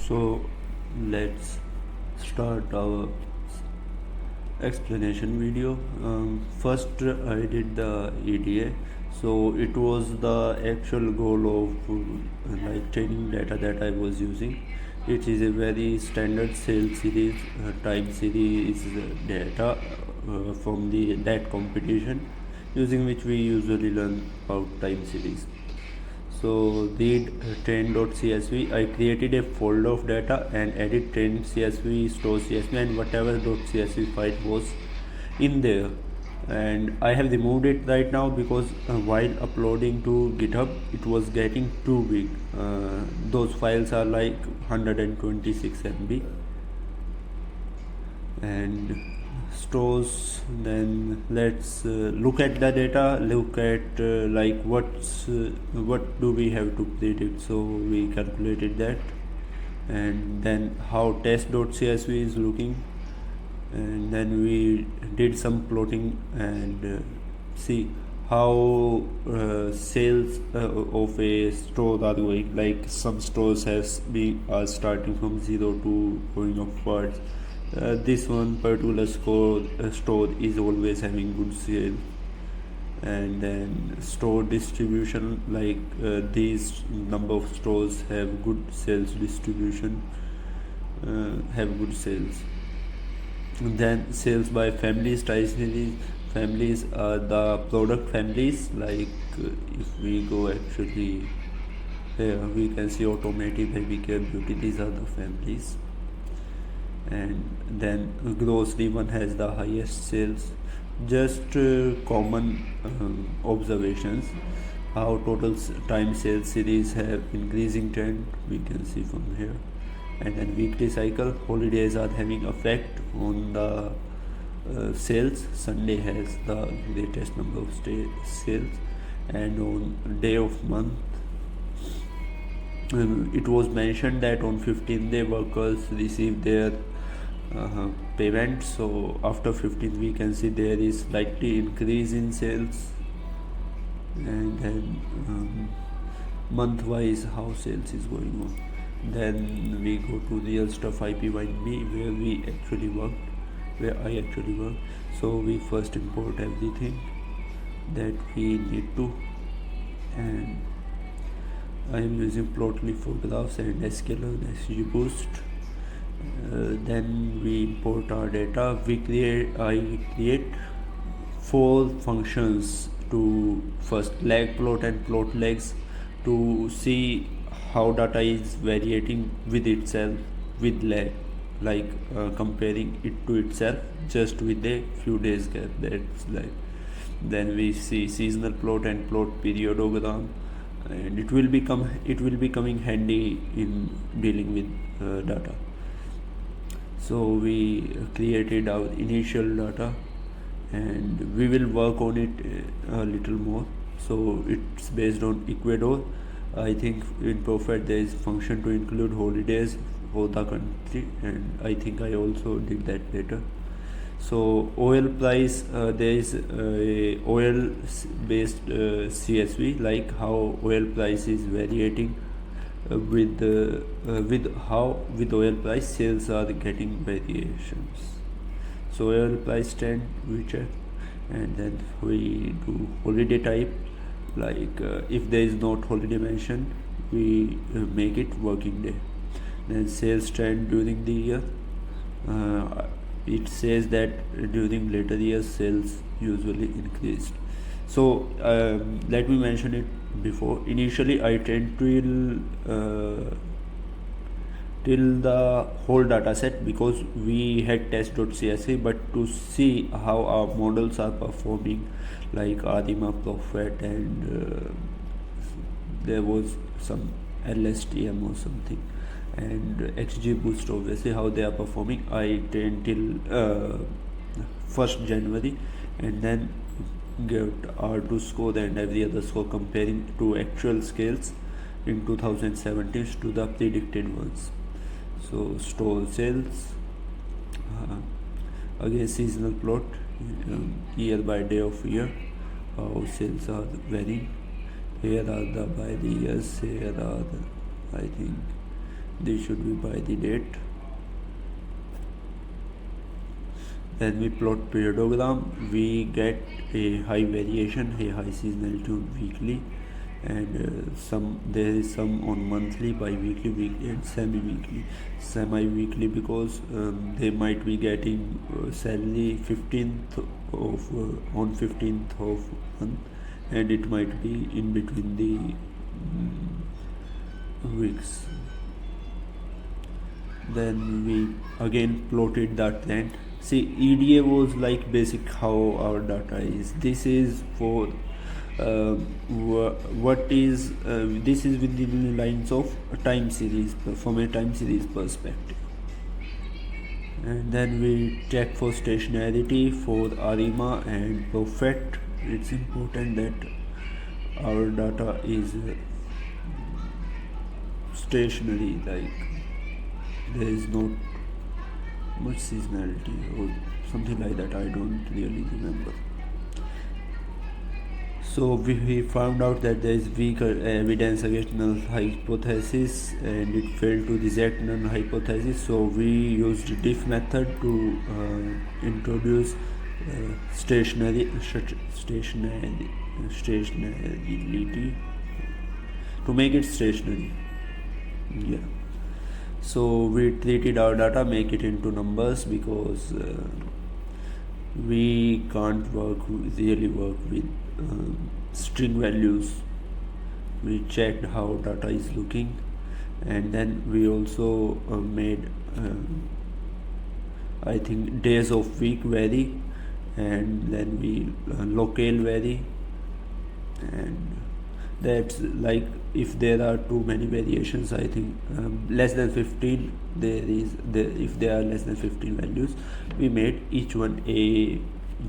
So let's start our explanation video. First, I did the EDA. So it was the actual goal of like training data that I was using. It is a very standard cell series, time series data from the that competition, using which we usually learn about time series. So read train.csv. I created a folder of data and added train.csv, store.csv, and whatever .csv file was in there. And I have removed it right now because while uploading to GitHub, it was getting too big. Those files are like 126 MB and stores. Then let's look at the data, look at like what do we have to predict. So we calculated that, and then how test.csv is looking, and then we did some plotting and see how sales of a store are going. Like some stores are starting from 0 to going upwards. This one particular store is always having good sale. And then store distribution, like these number of stores have good sales distribution, have good sales. And then sales by families, families are the product families. Like if we go actually here, we can see automotive, baby care, beauty, these are the families. And then grocery one has the highest sales. Just common observations, how total time sales series have increasing trend, we can see from here. And then weekly cycle, holidays are having effect on the sales. Sunday has the greatest number of sales, and on day of month, it was mentioned that on 15th day workers receive their payment. So after 15th we can see there is slightly increase in sales. And then month wise how sales is going on. Then we go to real stuff IP1B, where I actually work. So we first import everything that we need to, and I am using Plotly for graphs and sklearn and XGBoost. Then we import our data. I create 4 functions to first lag plot and plot lags to see how data is varying with itself with lag, like comparing it to itself just with a few days gap. That's like. Then we see seasonal plot and plot periodogram, and it will be coming handy in dealing with data. So we created our initial data, and we will work on it a little more. So it's based on Ecuador. I think in Perfect there is function to include holidays for the country, and I think I also did that later. So oil price, there is a oil based CSV, like how oil price is varying with oil price sales are getting variations. So oil price trend we check, and then we do holiday type, like if there is not holiday mentioned, we make it working day. Then sales trend during the year, it says that during later years sales usually increased. So let me mention it before. Initially I trained till the whole data set because we had test.csv, but to see how our models are performing, like Adima, Prophet, and there was some LSTM or something, and XGBoost, obviously how they are performing. I trained till 1st January, and then get R2 score and every other score comparing to actual scales in 2017 to the predicted ones. So store sales, again seasonal plot, year by day of year, how sales are varying. Here are the by the years, here are the, I think This should be by the date. Then we plot periodogram. We get a high variation, a high seasonality on weekly, and there is some on monthly, bi-weekly, weekly, and semi-weekly. Semi-weekly because they might be getting salary 15th of on 15th of month, and it might be in between the weeks. Then we again plotted that trend. See, EDA was like basic how our data is. This is for what is this is within the lines of a time series, from a time series perspective. And then we check for stationarity for ARIMA and perfect. It's important that our data is stationary, like there is not much seasonality or something like that. I don't really remember. So we found out that there is weak evidence against null hypothesis, and it failed to reject null hypothesis. So we used diff method to introduce stationarity to make it stationary. Yeah. So we treated our data, make it into numbers, because we can't really work with string values. We checked how data is looking, and then we also made I think days of week vary, and then we locale vary, and that's like if there are too many variations, I think less than 15, if there are less than 15 values, we made each one a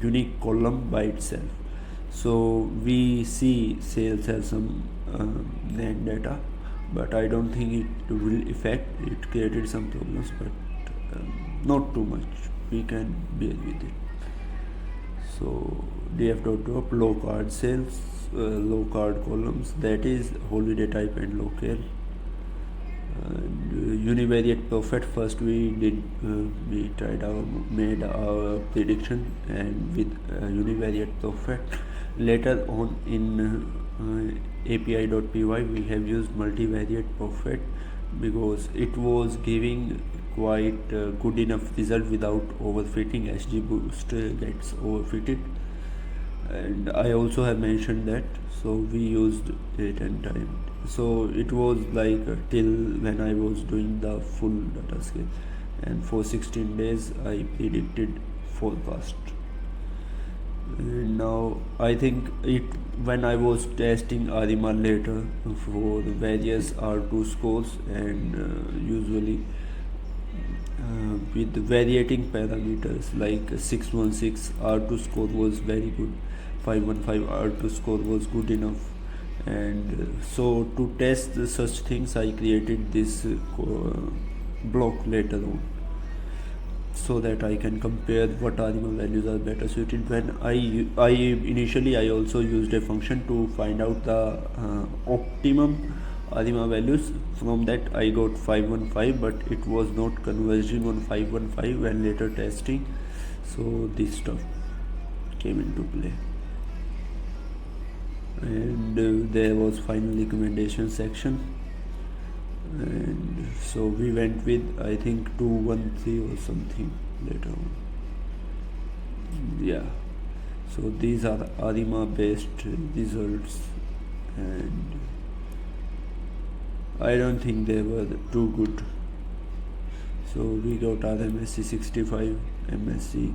unique column by itself. So we see sales have some NAND data, but I don't think it will affect. It created some problems, but not too much. We can bear with it. So df.drop low card sales, low card columns, that is holiday type and locale. Univariate perfect. First we made our prediction and with univariate perfect. Later on in API.py we have used multivariate perfect because it was giving quite good enough result without overfitting. XGBoost gets overfitted, and I also have mentioned that, so we used it and time. So it was like till when I was doing the full data scale, and for 16 days I predicted forecast. And now I think when I was testing ARIMA later for the various R2 scores, and usually with varying parameters like 616 R2 score was very good, 515 R2 score was good enough, and so to test such things I created this block later on, so that I can compare what ARIMA values are better suited. When I initially I also used a function to find out the optimum ARIMA values. From that I got 515, but it was not converging on 515 when later testing, so this stuff came into play. And there was final recommendation section, and so we went with I think 213 or something later on. Yeah, so these are ARIMA based results, and I don't think they were too good. So we got RMSC 65 MSC,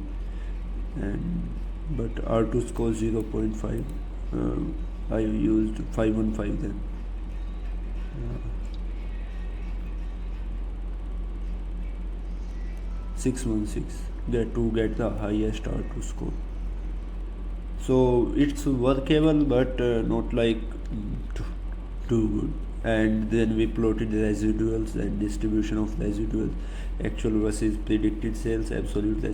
but R2 score 0.5. I used 515 then. 616 to get the highest R2 score. So it's workable, but not like too good. And then we plotted the residuals and distribution of residuals, actual versus predicted sales, absolute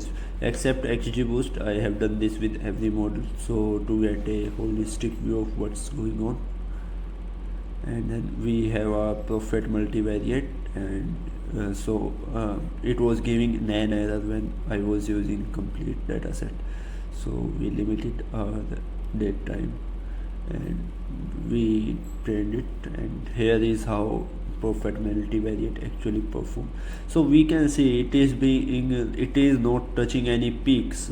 except XGBoost. I have done this with every model, so to get a holistic view of what's going on. And then we have our profit multivariate, and it was giving an error when I was using complete data set. So we limited our date time and we trained it, and here is how prophet multivariate actually perform. So we can see it is not touching any peaks,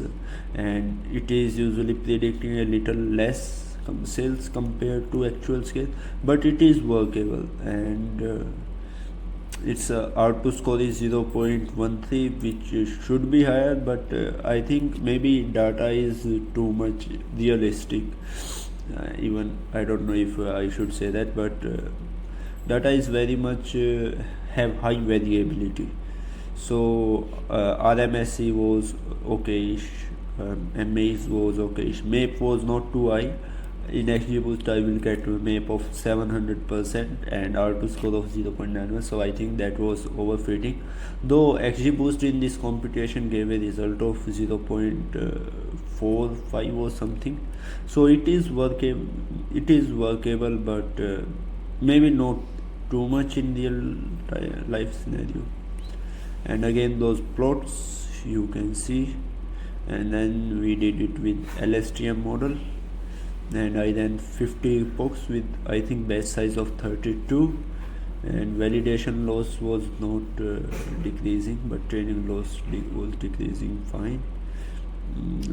and it is usually predicting a little less sales compared to actual scale, but it is workable. And its R2 score is 0.13, which should be higher, but I think maybe data is too much realistic. Even I don't know if I should say that, but data is very much have high variability. So RMSE was okayish, MAs was okayish, MAP was not too high. In XGBoost I will get a MAP of 700% and R2 score of 0.91, so I think that was overfitting. Though XGBoost in this computation gave a result of 0.45 or something, so it is workable, but maybe not too much in real life scenario. And again those plots you can see, and then we did it with LSTM model, and I ran 50 epochs with I think batch size of 32, and validation loss was not decreasing, but training loss was decreasing fine.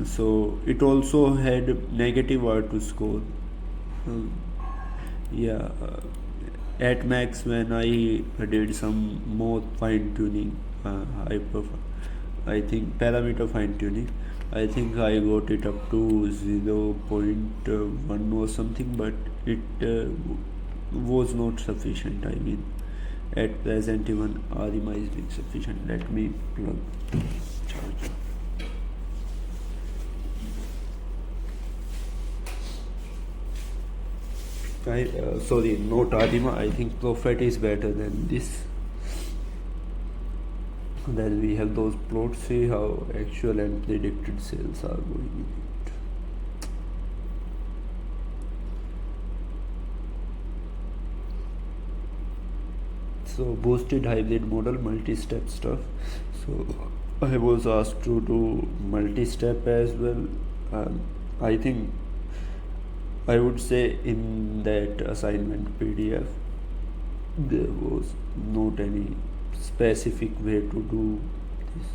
So it also had negative R2 score. Yeah, at max when I did some more fine tuning, I think parameter fine tuning, I think I got it up to 0.1 or something, but it was not sufficient. I mean, at present even RMI is being sufficient. Let me plug charger. Sorry, not RMI. I think Prophet is better than this. Then we have those plots, see how actual and predicted sales are going in it. So boosted hybrid model, multi-step stuff. So I was asked to do multi-step as well. I think I would say in that assignment PDF there was not any specific way to do this.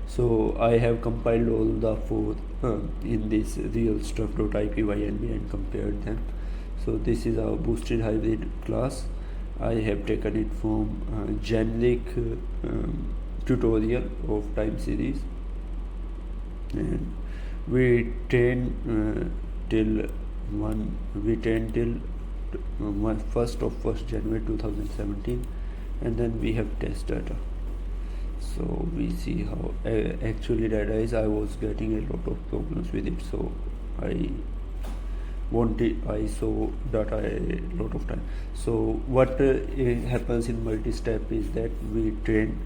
So I have compiled all the four in this real stuff.ipynb and compared them. So this is our boosted hybrid class. I have taken it from generic tutorial of time series, and we train till 1st January 2017, and then we have test data. So we see how actually data is. I was getting a lot of problems with it, so I saw data a lot of time. So what happens in multi-step is that we train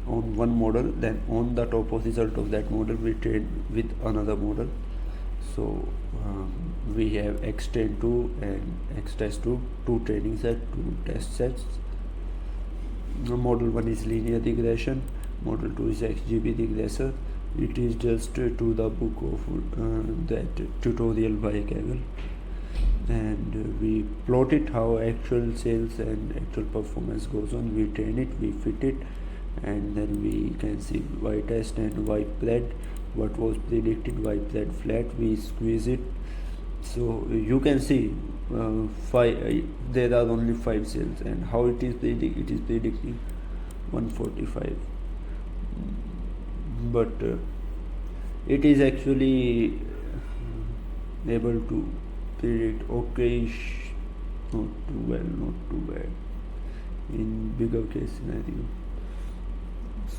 on one model, then on the top of result of that model we train with another model. So we have X10-2 and X-test-2, two training sets, two test sets. Model 1 is linear regression, model 2 is XGB regressor. It is just to the book of that tutorial by Kaggle, and we plot it how actual sales and actual performance goes on. We train it, we fit it, and then we can see Y test and Y pred, what was predicted, Y pred flat, we squeeze it. So you can see there are only 5 cells, and how it is predicting 145, but it is actually able to predict okay, not too well, not too bad in bigger case scenario.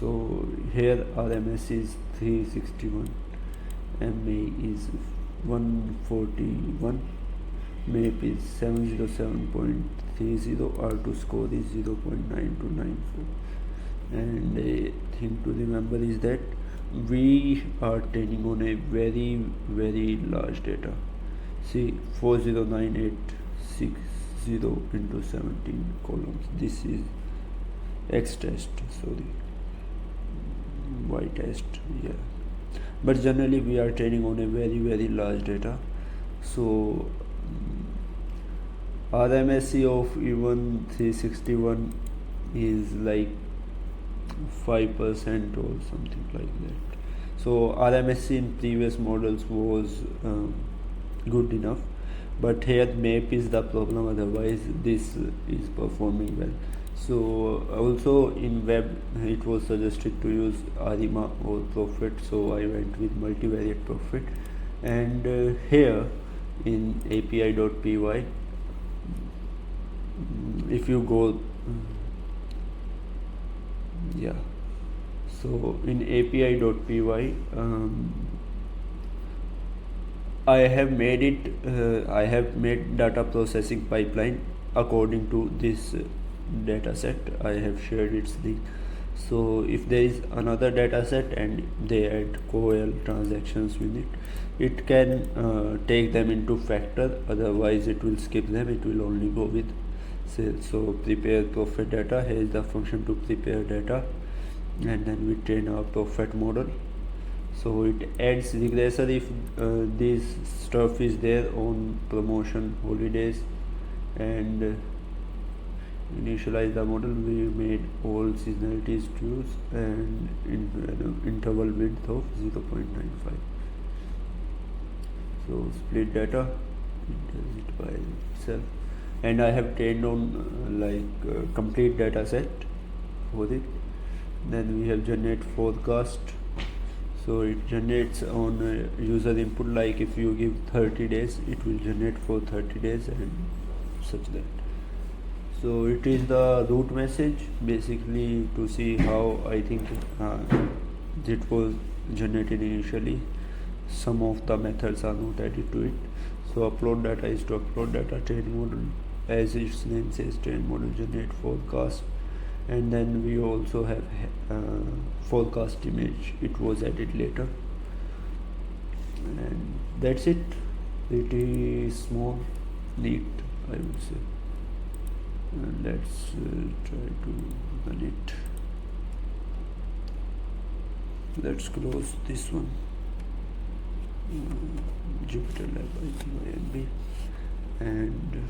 So here RMS is 361, MA is 141, MAP is 707.30, R2 score is 0.9294. And a thing to remember is that we are training on a very large data. See, 409,860 into 17 columns. This is X test, sorry, Y test, yeah. But generally we are training on a very large data, so RMSE of even 361 is like 5% or something like that. So RMSE in previous models was good enough, but here MAP is the problem, otherwise this is performing well. So also in web it was suggested to use ARIMA or Profit, so I went with multivariate Profit. And here in api.py, if you go, yeah, so in api.py, I have made it, I have made data processing pipeline according to this data set. I have shared its link. So if there is another data set and they add coel transactions with it, it can take them into factor, otherwise it will skip them, it will only go with sales. So prepare profit data, here is the function to prepare data, and then we train our profit model. So it adds regressor if this stuff is there on promotion, holidays, and initialize the model. We made all seasonalities true and interval width of 0.95. So split data, it does it by itself, and I have trained on complete data set for it. Then we have generate forecast. So it generates on user input, like if you give 30 days, it will generate for 30 days and such that. So it is the root message basically to see how I think it was generated initially. Some of the methods are not added to it. So upload data is to upload data, train model, as its name says, train model generate forecast. And then we also have forecast image, it was added later, and that's it. Pretty small, neat, I would say. And let's try to run it. Let's close this one. Jupyter Lab IMB, and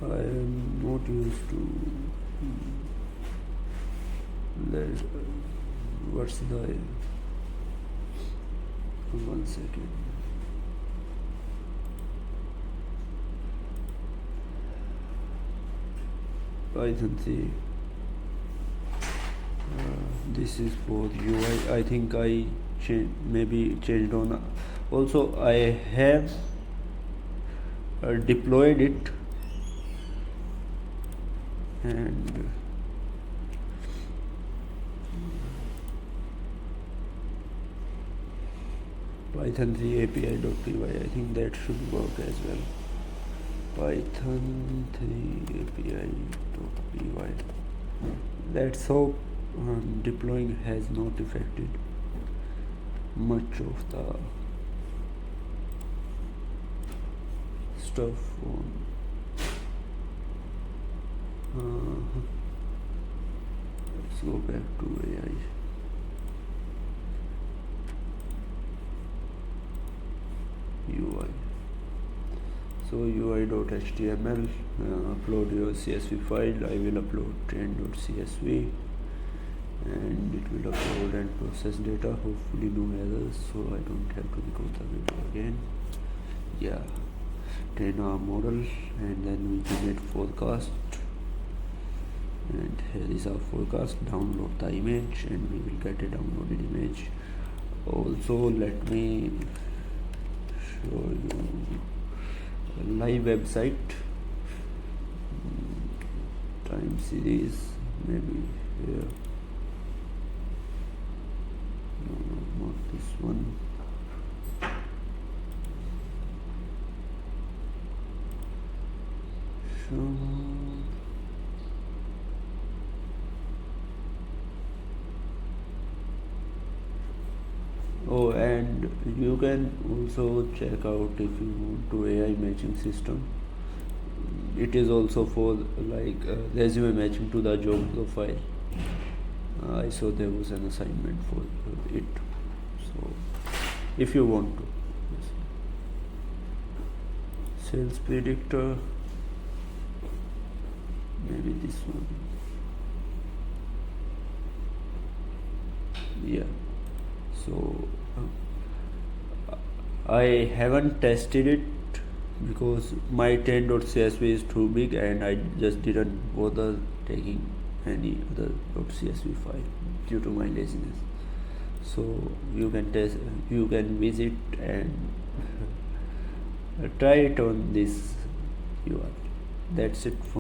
I am not used to what's the one second. Python 3. This is for UI. I think I maybe changed on. Also, I have deployed it, and Python 3 API.py. I think that should work as well. Python 3 API.py. Let's hope deploying has not affected much of the stuff on let's go back to AI. UI. So UI.html, upload your CSV file. I will upload train.csv, and it will upload and process data, hopefully no errors, so I don't have to record the video again. Yeah, train our model, and then we generate forecast, and here is our forecast. Download the image, and we will get a downloaded image. Also, let me show you a live website, time series, maybe here. No, not this one. and you can also check out if you want to AI matching system. It is also for like resume matching to the job profile. I saw there was an assignment for it, so if you want to. Yes. Sales predictor, maybe this one. Yeah, so I haven't tested it because my 10.csv is too big and I just didn't bother taking any other .csv file due to my laziness. So you can test, you can visit and try it on this URL. That's it for